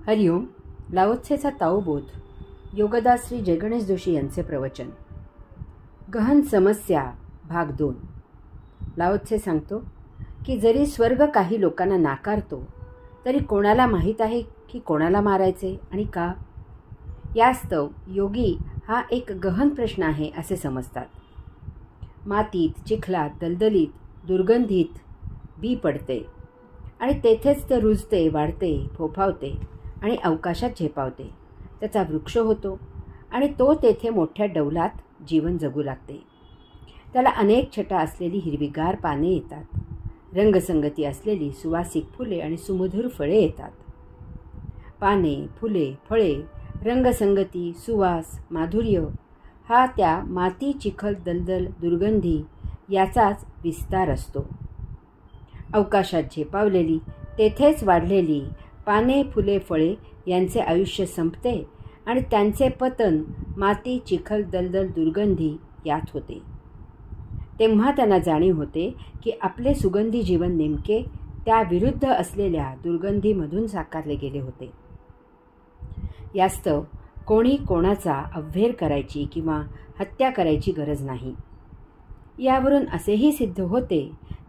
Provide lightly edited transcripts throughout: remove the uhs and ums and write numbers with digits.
हरिओम. लाओत्सेचा ताओबोध. योगदास श्री जयगणेश जोशी यांचे प्रवचन. गहन समस्या भाग 2. लाओत्से सांगतो की जरी स्वर्ग काही लोकांना नाकारतो तरी कोणाला माहीत आहे की कोणाला मारायचे आणि का. यास्तव योगी हा एक गहन प्रश्न आहे असे समजतात. मातीत, चिखलात, दलदलीत, दुर्गंधीत बी पडते आणि तेथेच ते रुजते, वाढते, फोफावते आणि अवकाशात झेपावते. त्याचा वृक्ष होतो आणि तो तेथे मोठ्या डौलात जीवन जगू लागते. त्याला अनेक छटा असलेली हिरवीगार पाने येतात, रंगसंगती असलेली सुवासिक फुले आणि सुमधुर फळे येतात. पाने, फुले, फळे, रंगसंगती, सुवास, माधुर्य हा त्या माती, चिखल, दलदल, दुर्गंधी याचाच विस्तार असतो. अवकाशात झेपावलेली, तेथेच वाढलेली पाने, फुले, फळे यांचे आयुष्य संपते आणि त्यांचे पतन माती, चिखल, दलदल, दुर्गंधी यात होते. तेव्हा त्यांना जाणीव होते की आपले सुगंधी जीवन नेमके त्या विरुद्ध असलेल्या दुर्गंधीमधून साकारले गेले होते. यास्तव कोणी कोणाचा अव्हेर करायची किंवा हत्या करायची गरज नाही. यावरून असेही सिद्ध होते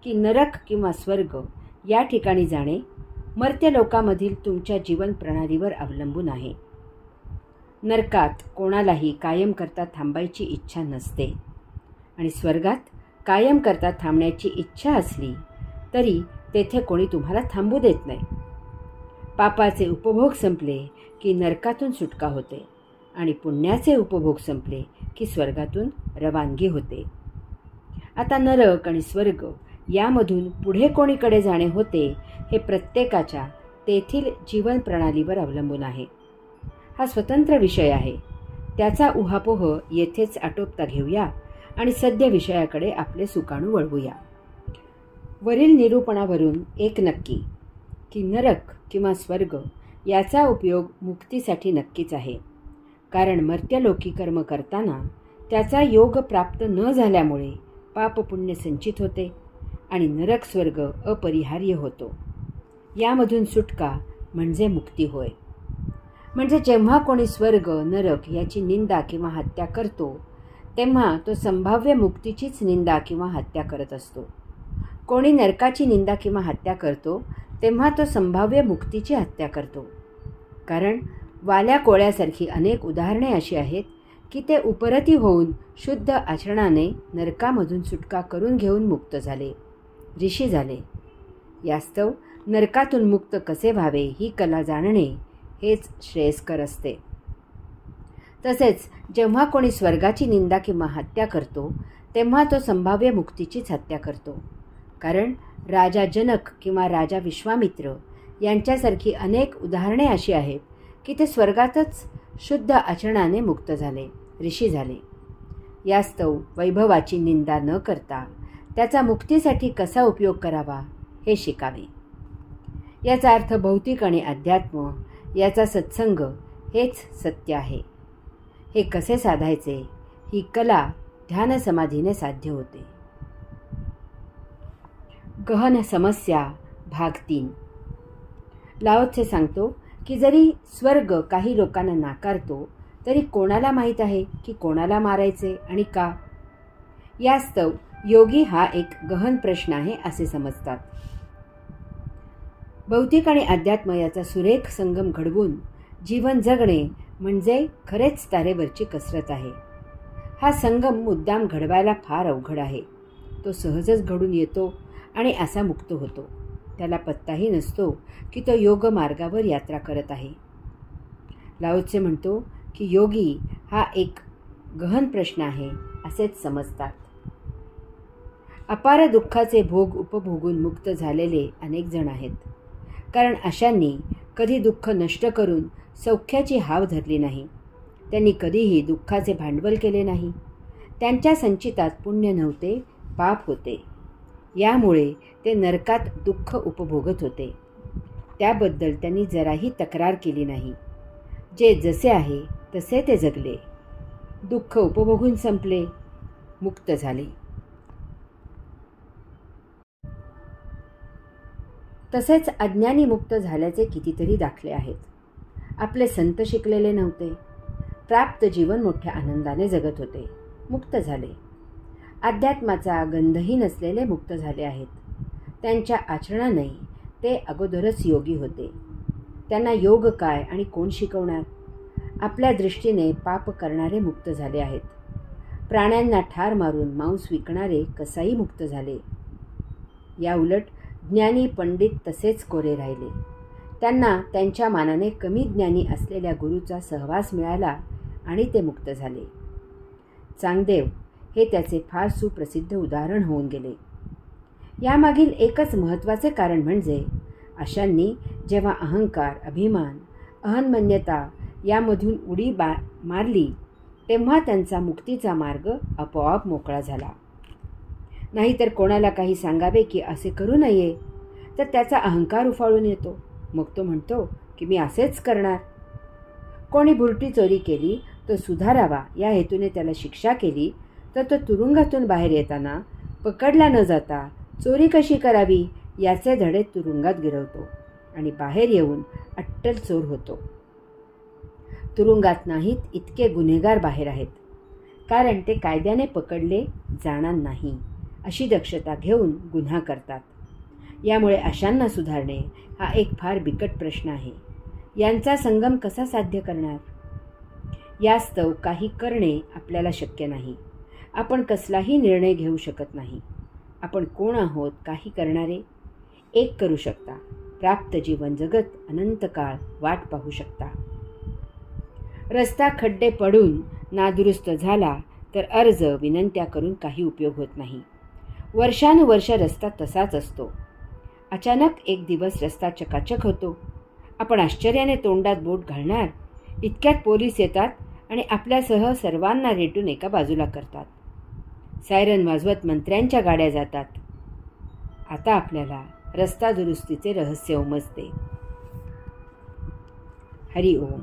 की नरक किंवा स्वर्ग या ठिकाणी जाणे मर्त्य लोकामधील तुमच्या जीवन प्रणालीवर अवलंबून आहे. नरकात कोणालाही कायम करता थांबायची इच्छा नसते आणि स्वर्गात कायम करता थांबण्याची इच्छा असली तरी तेथे कोणी तुम्हाला थांबू देत नाही. पापाचे उपभोग संपले की नरकातून सुटका होते आणि पुण्याचे उपभोग संपले की स्वर्गातून रवानगी होते. आता नरक आणि स्वर्ग यामधून पुढे कोणीकडे जाणे होते हे प्रत्येकाच्या तेथील जीवन प्रणालीवर अवलंबून आहे. हा स्वतंत्र विषय आहे. त्याचा उहापोह येथेच आटोपता घेऊया आणि सद्य विषयाकडे आपले सुकाणू वळवूया. वरील निरूपणावरून एक नक्की की नरक किंवा स्वर्ग याचा उपयोग मुक्तीसाठी नक्कीच आहे. कारण मर्त्यलोकी कर्म करताना त्याचा योग प्राप्त न झाल्यामुळे पाप पुण्य संचित होते आणि नरक स्वर्ग अपरिहार्य होतो. यामधून सुटका म्हणजे मुक्ती होय. म्हणजे जेव्हा कोणी स्वर्ग, नरक याची निंदा किंवा हत्या करतो तेव्हा तो संभाव्य मुक्तीचीच निंदा किंवा हत्या करत असतो. कोणी नरकाची निंदा किंवा हत्या करतो तेव्हा तो संभाव्य मुक्तीची हत्या करतो. कारण वाल्या कोळ्यासारखी अनेक उदाहरणे अशी आहेत की ते उपरती होऊन शुद्ध आचरणाने नरकामधून सुटका करून घेऊन मुक्त झाले, ऋषी झाले. यास्तव नरकातून मुक्त कसे व्हावे ही कला जाणणे हेच श्रेयस्कर असते. तसेच जेव्हा कोणी स्वर्गाची निंदा किंवा हत्या करतो तेव्हा तो संभाव्य मुक्तीचीच हत्या करतो. कारण राजा जनक किंवा राजा विश्वामित्र यांच्यासारखी अनेक उदाहरणे अशी आहेत की ते स्वर्गातच शुद्ध आचरणाने मुक्त झाले, ऋषी झाले. यास्तव वैभवाची निंदा न करता त्याचा मुक्तीसाठी कसा उपयोग करावा हे शिकावे. याचा अर्थ भौतिक आणि अध्यात्म याचा सत्संग हेच सत्य आहे. हे कसे साधायचे ही कला ध्यान समाधीने साध्य होते. गहन समस्या भाग 3. लाओत्से सांगतो की जरी स्वर्ग काही लोकांना नाकारतो तरी कोणाला माहीत आहे की कोणाला मारायचे आणि का. यास्तव योगी हा एक गहन प्रश्न आहे असे समजतात. भौतिक आणि अध्यात्म याचा सुरेख संगम घडवून जीवन जगणे म्हणजे खरेच तारेवरची कसरत आहे. हा संगम मुद्दाम घडवायला फार अवघड आहे. तो सहजच घडून येतो आणि असा मुक्त होतो. त्याला पत्ताही नसतो की तो योग मार्गावर यात्रा करत आहे. लाओत्से म्हणतो की योगी हा एक गहन प्रश्न आहे असेच समजतात. अपार दुःखाचे भोग उपभोगून मुक्त झालेले अनेक जण आहेत. कारण अशांनी कधी दुःख नष्ट करून सौख्याची हाव धरली नाही. त्यांनी कधीही दुःखाचे भांडवल केले नाही. त्यांच्या संचितात पुण्य नव्हते, पाप होते. यामुळे ते नरकात दुःख उपभोगत होते. त्याबद्दल त्यांनी जराही तक्रार केली नाही. जे जसे आहे तसे ते जगले. दुःख उपभोगून संपले, मुक्त झाले. तसेच अज्ञानी मुक्त झाल्याचे कितीतरी दाखले आहेत. आपले संत शिकलेले नव्हते. प्राप्त जीवन मोठ्या आनंदाने जगत होते. मुक्त झाले. अध्यात्माचा गंधही नसलेले मुक्त झाले आहेत. त्यांच्या आचरणाने ते अगोदरच योगी होते. त्यांना योग काय आणि कोण शिकवणार? आपल्या दृष्टीने पाप करणारे मुक्त झाले आहेत. प्राण्यांना ठार मारून मांस विकणारे कसाई मुक्त झाले. या उलट ज्ञानी पंडित तसेच कोरे राहिले. त्यांना त्यांच्या मानाने कमी ज्ञानी असलेल्या गुरूचा सहवास मिळाला आणि ते मुक्त झाले. चांगदेव हे त्याचे फार सुप्रसिद्ध उदाहरण होऊन गेले. यामागील एकच महत्त्वाचे कारण म्हणजे अशांनी जेव्हा अहंकार, अभिमान, अहन्मन्यता यामधून उडी मारली तेव्हा त्यांचा मुक्तीचा मार्ग आपोआप मोकळा झाला. नाहीतर कोणाला काही सांगावे की असे करू नये तर त्याचा अहंकार उफाळून येतो. मग तो म्हणतो की मी असेच करणार. कोणी भुरटी चोरी केली तो सुधारावा या हेतूने त्याला शिक्षा केली तर तो तुरुंगातून बाहेर येताना पकडला न जाता चोरी कशी करावी याचे धडे तुरुंगात गिरवतो आणि बाहेर येऊन अट्टल चोर होतो. तुरुंगात नाहीत इतके गुन्हेगार बाहेर आहेत, कारण ते कायद्याने पकडले जाणार नाही अशी दक्षता घेऊन गुन्हा करतात. यामुळे अशांना सुधारणे हा एक फार बिकट प्रश्न आहे. यांचा संगम कसा साध्य करणार? यास्तव काही करणे आपल्याला शक्य नाही. आपण कसलाही निर्णय घेऊ शकत नाही. आपण कोण आहोत काही करणारे? एक करू शकता. प्राप्त जीवन जगत अनंत काळ वाट पाहू शकता. रस्ता खड्डे पडून नादुरुस्त झाला तर अर्ज विनंत्या करून काही उपयोग होत नाही. वर्षानुवर्ष रस्ता तसाच असतो. अचानक एक दिवस रस्ता चकाचक होतो. आपण आश्चर्याने तोंडात बोट घालणार इतक्यात पोलीस येतात आणि आपल्यासह सर्वांना रेटून एका बाजूला करतात. सायरन वाजवत मंत्र्यांच्या गाड्या जातात. आता आपल्याला रस्ता दुरुस्तीचे रहस्य उमजते. हरि ओम.